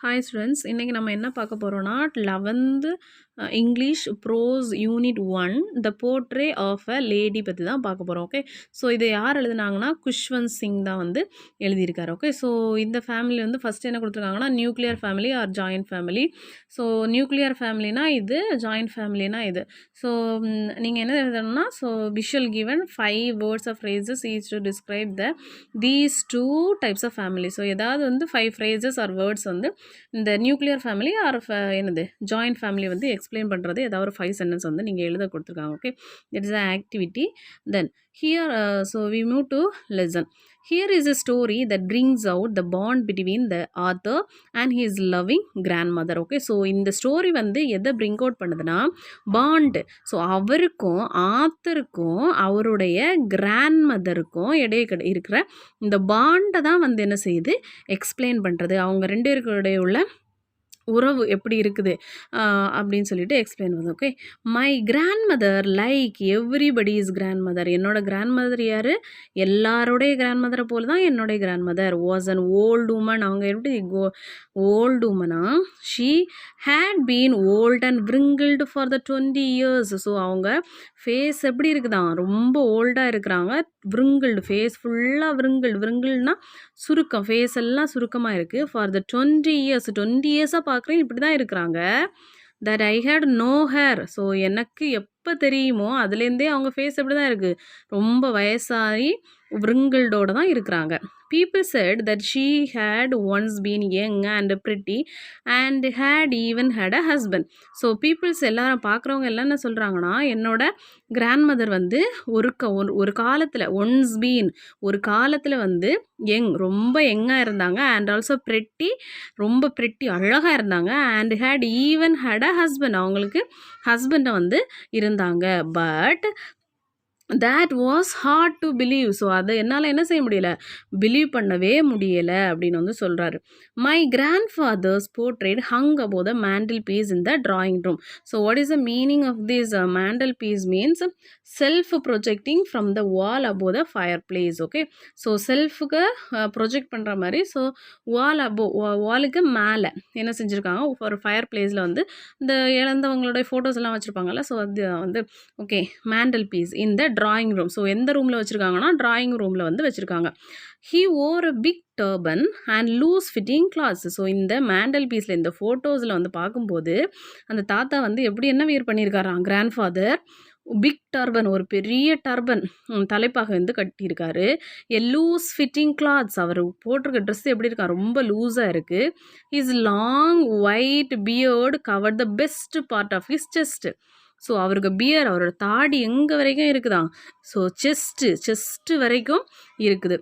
Hi students, இன்றைக்கி நம்ம என்ன பார்க்க போகிறோன்னா 11th English prose unit 1 the portrait of a lady பற்றி தான் பார்க்க போகிறோம். ஓகே, ஸோ இதை யார் எழுதுனாங்கன்னா குஷ்வந்த் சிங் தான் வந்து எழுதியிருக்காரு. ஓகே, ஸோ இந்த ஃபேமிலி வந்து ஃபஸ்ட் என்ன கொடுத்துருக்காங்கன்னா nuclear family or joint family. So nuclear ஃபேமிலினா இது, ஜாயின்ட் ஃபேமிலினா இது. ஸோ நீங்கள் என்ன எழுதணும்னா, so visual given 5 words of phrases each to describe these 2 types of family. So ஏதாவது வந்து 5 ஃப்ரேசஸ் ஆர் வேர்ட்ஸ் வந்து இந்த நியூக்ளியர் ஃபேமிலி ஆர் என்னது ஜாயிண்ட் ஃபேமிலி வந்து எக்ஸ்பிளைன் பண்ணுறது ஏதாவது ஒரு 5 சென்டென்ஸ் வந்து நீங்கள் எழுத கொடுத்துருக்காங்க. Okay, it is a activity. Then here so we move to lesson. Here is a story that brings out the bond between the author and his loving grandmother. Okay, so இந்த story வந்து எதை bring out பண்ணுதுன்னா bond. So அவருக்கும் ஆத்தருக்கும் அவருடைய கிராண்ட்மதருக்கும் இடையே இருக்கிற இந்த பாண்டை தான் வந்து என்ன செய்யுது எக்ஸ்பிளைன் பண்ணுறது. அவங்க ரெண்டு பேருக்குடைய உள்ள உறவு எப்படி இருக்குது அப்படின்னு சொல்லிட்டு எக்ஸ்பிளைன் பண்ணுது. Okay, my grandmother like everybody's grandmother. என்னோட கிராண்ட்மதர் யார்? எல்லாரோடைய கிராண்ட்மதரை போல் தான் என்னுடைய grandmother. Was an old woman. அவங்க எப்படி ஓல்டு உமனா? She had been old and wrinkled for the 20 years. So அவங்க ஃபேஸ் எப்படி இருக்குதான்? ரொம்ப ஓல்டாக இருக்கிறாங்க. விரிங்கிள்டு, ஃபேஸ் ஃபுல்லாக விரிங்கிள்டுனா சுருக்கம், ஃபேஸ் எல்லாம் சுருக்கமாக இருக்குது. ஃபார் த 20 years, 20 இயர்ஸாக பார்க்குறேன் இப்படி தான் இருக்கிறாங்க. That I had no hair. So எனக்கு எப்போ தெரியுமோ அதுலேருந்தே அவங்க ஃபேஸ் எப்படி தான் இருக்குது, ரொம்ப வயசாகி விரிங்கிள்டோடு தான் இருக்கிறாங்க. People said that she had once been young and pretty and had even had a husband. So peoples எல்லாரும் பார்க்குறவங்க எல்லாம் என்ன சொல்கிறாங்கன்னா, என்னோட கிராண்ட்மதர் வந்து ஒரு காலத்தில் ஒன்ஸ் பீன் ஒரு காலத்தில் வந்து ரொம்ப யங்காக இருந்தாங்க. அண்ட் ஆல்சோ ப்ரெட்டி, ரொம்ப ப்ரெட்டி அழகாக இருந்தாங்க. And had even had a husband, அவங்களுக்கு ஹஸ்பண்டை வந்து இருந்தாங்க. But that was hard to believe. ஸோ அதை என்னால் என்ன செய்ய முடியல, பிலீவ் பண்ணவே முடியலை அப்படின்னு வந்து சொல்கிறாரு. My grand father's portrait hung above the mantel piece in the drawing room. So what is the meaning of this mantel piece means self projecting from the wall above the fireplace. Okay, so செல்ஃபுக்கு project பண்ணுற மாதிரி. So வாலுக்கு மேலே என்ன செஞ்சுருக்காங்க, ஒரு fire பிளேஸில் வந்து இந்த இழந்தவங்களுடைய ஃபோட்டோஸ் எல்லாம் வச்சுருப்பாங்கல்ல. ஸோ அது வந்து ஓகே மேண்டல் பீஸ் இந்த ட்ராயிங் ரூம். ஸோ எந்த ரூமில் வச்சுருக்காங்கன்னா ட்ராயிங் ரூமில் வந்து வச்சுருக்காங்க. He wore a big turban and loose fitting clothes. So இந்த மேண்டல் பீஸில் இந்த ஃபோட்டோஸில் வந்து பார்க்கும்போது அந்த தாத்தா வந்து எப்படி என்ன வியர் பண்ணியிருக்காராம், கிராண்ட் ஃபாதர் பிக் டர்பன், ஒரு பெரிய டர்பன் தலைப்பாக வந்து கட்டியிருக்காரு. எ லூஸ் ஃபிட்டிங் கிளாத்ஸ், அவர் போட்டிருக்க ட்ரெஸ் எப்படி இருக்கா, ரொம்ப லூஸாக இருக்குது. His long white beard cover the best part of his chest. So அவருக்கு பியர், அவரோட தாடி எங்கே வரைக்கும் இருக்குதான், ஸோ செஸ்ட்டு வரைக்கும் இருக்குது.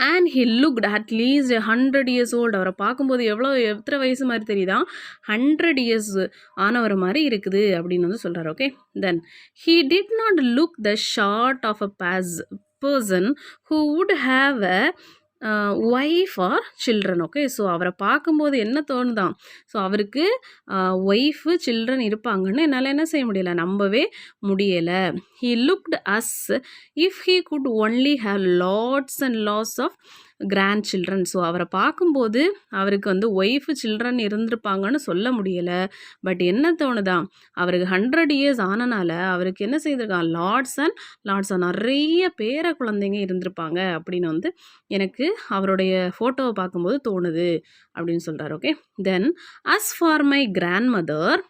And he looked at least 100 years old. அவரை பார்க்கும்போது எத்தனை வயசு மாதிரி தெரியுதா, 100 years ஆனவர் மாதிரி இருக்குது அப்படின்னு வந்து சொல்கிறார். Okay, then he did not look the sort of a person who would have a wife or children. Okay, so அவரை பார்க்கும்போது என்ன தோணுதான், ஸோ அவருக்கு ஒய்ஃபு சில்ட்ரன் இருப்பாங்கன்னு என்னால் என்ன செய்ய முடியலை, நம்பவே முடியலை. He looked as if he could only have lots and lots of grandchildren. So அவரை பார்க்கும்போது அவருக்கு வந்து ஒய்ஃபு சில்ட்ரன் இருந்திருப்பாங்கன்னு சொல்ல முடியலை. பட் என்ன தோணுதான், அவருக்கு 100 years ஆனனால அவருக்கு என்ன செய்திருக்கான், லாட்ஸ் அண்ட் லாட்ஸாக நிறைய பேர குழந்தைங்க இருந்திருப்பாங்க அப்படின்னு வந்து எனக்கு அவருடைய ஃபோட்டோவை பார்க்கும்போது தோணுது அப்படின்னு சொல்கிறார். Okay, then as far as கிராண்ட்மதர்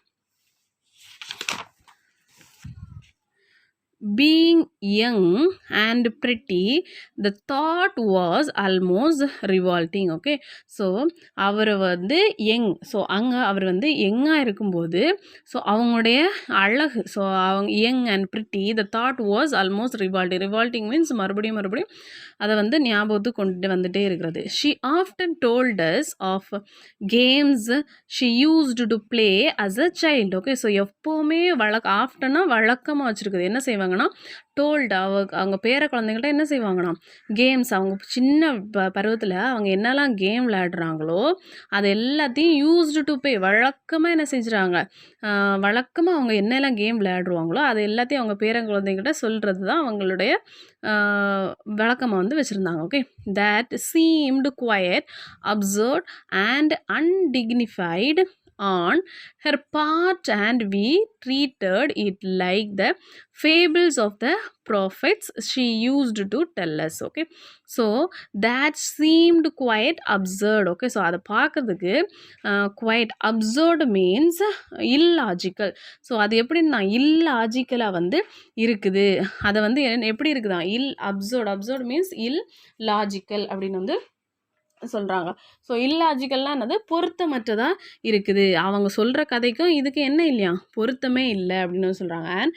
being young and pretty, the thought was almost revolting. Okay, so அவர் வந்து ஸோ அங்கே அவர் வந்து யங்காக இருக்கும்போது ஸோ அவங்களுடைய அழகு, ஸோ அவங்க young and pretty, the thought was almost revolting means மறுபடியும் அதை வந்து ஞாபகத்துக்கு கொண்டு வந்துட்டே இருக்கிறது. She often told us of games she used to play as a child. Okay, so எப்போவுமே ஆஃப்டனாக வழக்கமாக வச்சுருக்குது, என்ன செய்வாங்க செய்கிறாங்கன்னா டோல்டு அவங்க பேர குழந்தைங்கள்ட்ட என்ன செய்வாங்கன்னா கேம்ஸ் அவங்க சின்ன பருவத்தில் அவங்க என்னெல்லாம் கேம் விளையாடுறாங்களோ அது எல்லாத்தையும் யூஸ்டு டு பே வழக்கமாக என்ன செஞ்சுறாங்க வழக்கமாக அவங்க என்னெல்லாம் கேம் விளையாடுவாங்களோ அது எல்லாத்தையும் அவங்க பேர குழந்தைங்கள்ட்ட சொல்கிறது தான் அவங்களுடைய வழக்கமாக வந்து வச்சுருந்தாங்க. Okay, that seemed quiet, absurd and undignified on her part, and we treated it like the fables of the prophets she used to tell us. Okay, so that seemed quite absurd. Okay, so அதை பார்க்கறதுக்கு quite absurd means illogical. So அது எப்படின்னா இல்லாஜிக்கலாக வந்து இருக்குது. அதை வந்து எப்படி இருக்குதா absurd மீன்ஸ் இல்லாஜிக்கல் அப்படின்னு வந்து சொல்கிறாங்க. ஸோ இல்லாஜிக்கல்லாம் என்னது பொருத்தமற்றதாக இருக்குது. அவங்க சொல்கிற கதைக்கும் இதுக்கு என்ன இல்லையா பொருத்தமே இல்லை அப்படின்னு சொல்கிறாங்க. அண்ட்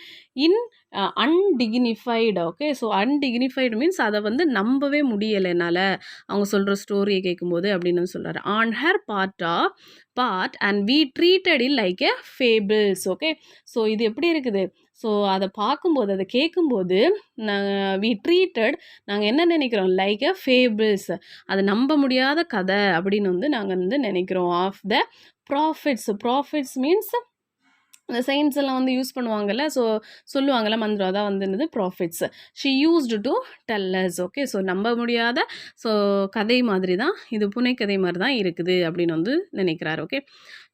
அன்டிக்னிஃபைடு. ஓகே, ஸோ அன்டிக்னிஃபைடு மீன்ஸ் அதை வந்து நம்பவே முடியலை என்னால் அவங்க சொல்கிற ஸ்டோரியை கேட்கும்போது அப்படின்னு சொல்கிறாரு. On her part and we treated it like a fables. Okay, so இது எப்படி இருக்குது? ஸோ அதை பார்க்கும்போது அதை கேட்கும்போது வி ட்ரீட்டட் நாங்கள் என்ன நினைக்கிறோம் லைக் எ ஃபேபிள்ஸ், அது நம்ப முடியாத கதை அப்படின்னு வந்து நாங்கள் வந்து நினைக்கிறோம். ஆஃப் த ப்ராஃபிட்ஸ் மீன்ஸ் இந்த சயின்ஸ் எல்லாம் வந்து யூஸ் பண்ணுவாங்கல்ல, ஸோ சொல்லுவாங்கள்ல மந்திரம், அதான் வந்து என்னது profits. She used to tells us. Okay, so நம்ப முடியாத ஸோ கதை மாதிரி தான் இது, புனைக்கதை மாதிரி தான் இருக்குது அப்படின்னு வந்து நினைக்கிறார். Okay,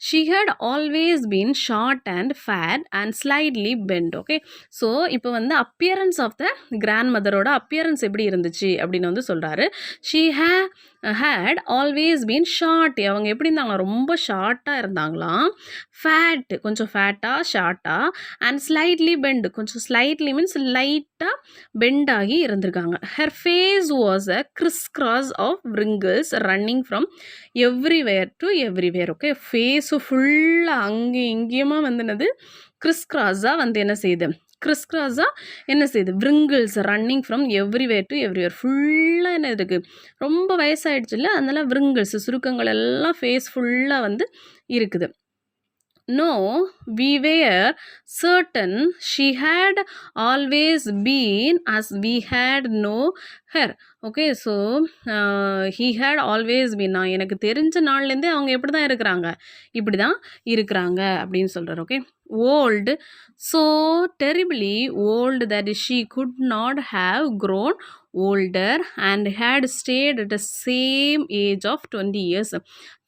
she had always been short and fat and slightly bent. Okay, so இப்போ வந்து அப்பியரன்ஸ் ஆஃப் த கிராண்ட் மதரோட அப்பியரன்ஸ் எப்படி இருந்துச்சு அப்படின்னு வந்து சொல்கிறாரு. She had always been short, அவங்க எப்படி இருந்தாங்களா ரொம்ப ஷார்ட்டாக இருந்தாங்களாம். ஃபேட் கொஞ்சம் ஃபேட்டாக ஷார்ட்டாக, அண்ட் ஸ்லைட்லி பெண்ட் கொஞ்சம் ஸ்லைட்லி மீன்ஸ் லைட்டாக பெண்ட் ஆகி இருந்திருக்காங்க. Her face was a crisscross of wrinkles running from everywhere to everywhere. Okay, face ஃபுல்லாக அங்கேயும் இங்கேயுமா வந்து என்னது கிறிஸ் கிராஸாக வந்து என்ன செய்யுது என்ன செய்யுது wrinkles running from everywhere to everywhere, ஃபுல்லாக என்ன இருக்குது ரொம்ப வயசாகிடுச்சு இல்லை, அதனால wrinkles சுருக்கங்கள் எல்லாம் ஃபேஸ் ஃபுல்லாக வந்து இருக்குது. No, we were certain she had always been as we had know her. Okay, so he had always been, நான் எனக்கு தெரிஞ்ச நாள்லேருந்தே அவங்க எப்படி தான் இருக்கிறாங்க இப்படி தான் இருக்கிறாங்க அப்படின்னு சொல்கிறார். Okay, old, so terribly old that she could not have grown older and had stayed at the same age of 20 years.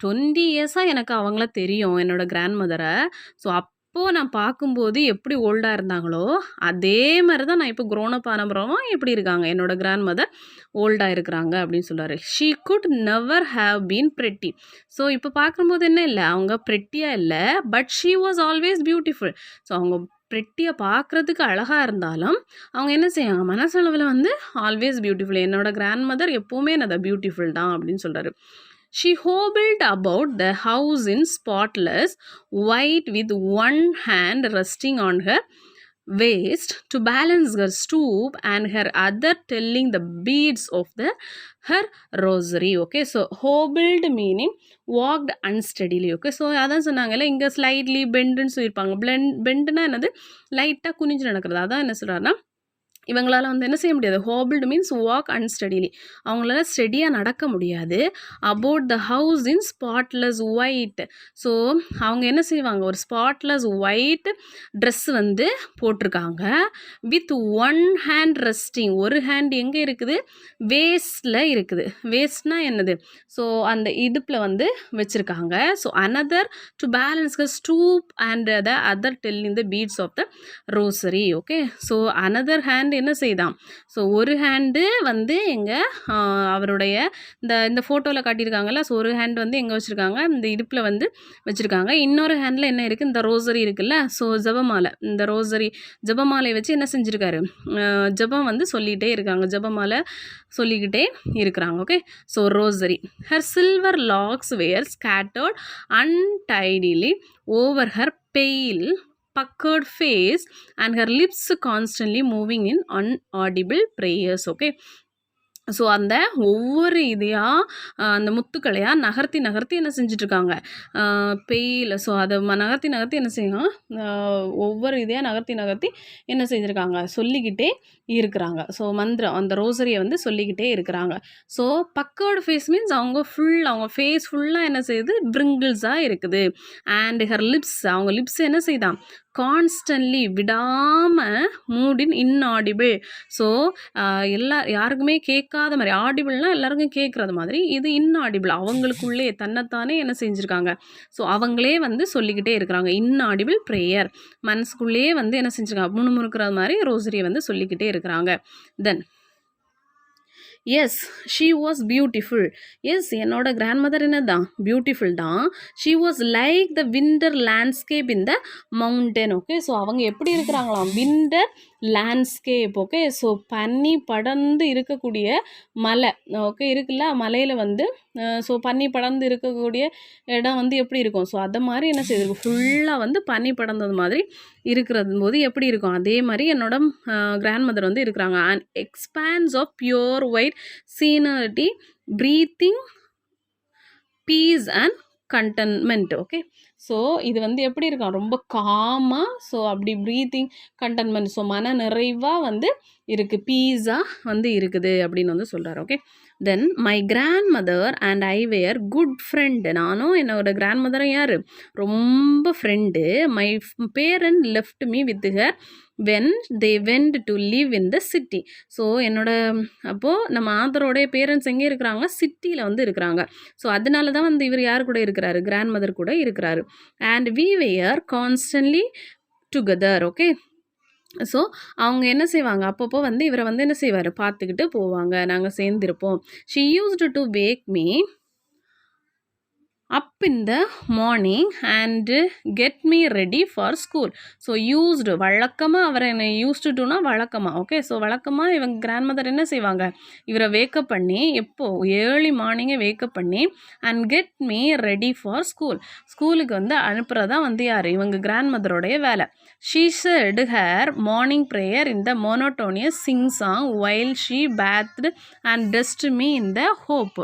20 இயர்ஸாக எனக்கு அவங்கள தெரியும் என்னோட கிராண்ட் மதரை. ஸோ அப்போது நான் பார்க்கும்போது எப்படி ஓல்டாக இருந்தாங்களோ அதே மாதிரி தான் நான் இப்போ க்ரோனப் ஆனப்புறமா எப்படி இருக்காங்க என்னோட கிராண்ட் மதர் ஓல்டாக இருக்கிறாங்க அப்படின்னு சொல்கிறாரு. She could never have been pretty. So இப்போ பார்க்கும்போது என்ன இல்லை அவங்க ப்ரெட்டியாக இல்லை, but she was always beautiful. So அவங்க ப்ரெட்டியாக பார்க்குறதுக்கு அழகாக இருந்தாலும் அவங்க என்ன செய்யாங்க மனசளவில் வந்து ஆல்வேஸ் பியூட்டிஃபுல், என்னோட கிராண்ட் மதர் எப்போவுமே என்னது பியூட்டிஃபுல் தான் அப்படின்னு சொல்கிறாரு. She hobbled about the house in spotless white with one hand resting on her waist to balance her stoop and her other telling the beads of her rosary. Okay, so hobbled meaning walked unsteadily. Okay, so அதான் சொன்னாங்கல்ல இங்கே slightly பெண்டுன்னு சொல்லியிருப்பாங்க. பெண்டுனா என்னது லைட்டாக குனிஞ்சு நடக்கிறது. அதான் என்ன சொல்கிறாருன்னா இவங்களால் வந்து என்ன செய்ய முடியாது, ஹோபிள்டு மீன்ஸ் வாக் அன்ஸ்டடிலி, அவங்களால ஸ்டெடியாக நடக்க முடியாது. About the house in spotless white, so அவங்க என்ன செய்வாங்க ஒரு ஸ்பாட்லெஸ் ஒயிட் ட்ரெஸ் வந்து போட்டிருக்காங்க. வித் ஒன் ஹேண்ட் ரெஸ்டிங், ஒரு ஹேண்ட் எங்கே இருக்குது வேஸ்டில் இருக்குது. வேஸ்ட்னா என்னது, ஸோ அந்த இடுப்பில் வந்து வச்சுருக்காங்க. So another to balance stoop and the other telling the beads of the rosary. Okay, so another hand என்ன செய்தான், ஸோ ஒரு ஹேண்டு வந்து எங்கே அவருடைய இந்த ஃபோட்டோவில் காட்டியிருக்காங்கல்ல, ஸோ ஒரு ஹேண்ட் வந்து எங்கே வச்சுருக்காங்க இந்த இடுப்பில் வந்து வச்சுருக்காங்க. இன்னொரு ஹேண்டில் என்ன இருக்குது இந்த ரோசரி இருக்குல்ல, ஸோ ஜபமாலை, இந்த ரோசரி ஜபமாலை வச்சு என்ன செஞ்சுருக்காரு ஜபம் வந்து சொல்லிகிட்டே இருக்காங்க, ஜபமாலை சொல்லிக்கிட்டே இருக்கிறாங்க. Okay, so rosary. Her silver locks were scattered untidily over her pale puckered face and her lips constantly moving in unaudible prayers. Okay, so அந்த ஒவ்வொரு இதையாக அந்த முத்துக்களையாக நகர்த்தி நகர்த்தி என்ன செஞ்சிட்ருக்காங்க பெயில். ஸோ அதை நகர்த்தி நகர்த்தி என்ன செய்யணும், ஒவ்வொரு இதையாக நகர்த்தி நகர்த்தி என்ன செஞ்சுருக்காங்க சொல்லிக்கிட்டே இருக்கிறாங்க. ஸோ மந்திரம் அந்த ரோசரியை வந்து சொல்லிக்கிட்டே இருக்கிறாங்க. ஸோ பக்கர்டு ஃபேஸ் மீன்ஸ் அவங்க ஃபேஸ் ஃபுல்லாக என்ன செய்யுது, பிரிங்கிள்ஸாக இருக்குது. அண்ட் ஹர் லிப்ஸ், அவங்க லிப்ஸ் என்ன செய்தான், கான்ஸ்டன்ட்லி விடாமல் மூடின் இன்ஆடிபிள். ஸோ யாருக்குமே கேட்காத மாதிரி, ஆடிபிள்னால் எல்லாருக்கும் கேட்குறது மாதிரி, இது இன்ஆடிபிள் அவங்களுக்குள்ளே தன்னைத்தானே என்ன செஞ்சுருக்காங்க. ஸோ அவங்களே வந்து சொல்லிக்கிட்டே இருக்கிறாங்க. இன்ஆடிபிள் ப்ரேயர், மனசுக்குள்ளேயே வந்து என்ன செஞ்சுருக்காங்க, முணுமுணுக்கிற மாதிரி ரோசரியை வந்து சொல்லிக்கிட்டே இருக்கிறாங்க. Then yes she was beautiful. Yes என்னோட கிராண்ட்மதர் என்ன தான் பியூட்டிஃபுல் தான். She was like the winter landscape in the mountain. Okay, so அவங்க எப்படி இருக்கிறாங்களாம், விண்டர் லேண்ட்ஸ்கேப். ஓகே, ஸோ பனி படர்ந்து இருக்கக்கூடிய மலை. ஓகே இருக்குல்ல, மலையில் வந்து ஸோ பனி படர்ந்து இருக்கக்கூடிய இடம் வந்து எப்படி இருக்கும், ஸோ அதை மாதிரி என்ன செய்திருக்கும், ஃபுல்லாக வந்து பனி படர்ந்தது மாதிரி இருக்கிறது போது எப்படி இருக்கும், அதே மாதிரி என்னோட கிராண்ட்மதர் வந்து இருக்கிறாங்க. And expanse of pure white serenity, breathing peace and contentment. Okay, so இது வந்து எப்படி இருக்கும், ரொம்ப காமாக, ஸோ அப்படி ப்ரீத்திங் கண்டென்மெண்ட், ஸோ மன நிறைவாக வந்து இருக்குது, பீஸாக வந்து இருக்குது அப்படின்னு வந்து சொல்கிறார். Okay, then my grandmother and I were good friend. நானும் என்னோட கிராண்ட்மதரும் யார், ரொம்ப friend. My parent left me with her when they went to live in the city. So அப்போது நம்ம ஆதரோடைய பேரண்ட்ஸ் எங்கே இருக்கிறாங்க, சிட்டியில் வந்து இருக்கிறாங்க. ஸோ அதனால தான் வந்து இவர் யார் கூட இருக்கிறாரு, கிராண்ட்மதர் கூட இருக்கிறாரு. And we were constantly together. Okay, so அவங்க என்ன செய்வாங்க, அப்பப்போ வந்து இவரை வந்து என்ன செய்வார், பார்த்துக்கிட்டு போவாங்க, நாங்கள் சேர்ந்துருப்போம். she used to wake me up in the morning and get me ready for school. So used வழக்கமாக, அவரை என்ன யூஸ்டு டுனா வழக்கமாக. ஓகே, ஸோ வழக்கமாக இவங்க கிராண்ட்மதர் என்ன செய்வாங்க, இவரை வேக்கப் பண்ணி, எப்போ ஏர்லி மார்னிங்கே வேக்கப் பண்ணி, and get me ready for ஸ்கூலுக்கு வந்து அனுப்புகிறதா வந்து யார், இவங்க கிராண்ட்மதரோடைய வேலை. she said her morning prayer in the monotonous sing song while she bathed and dressed me in the hope.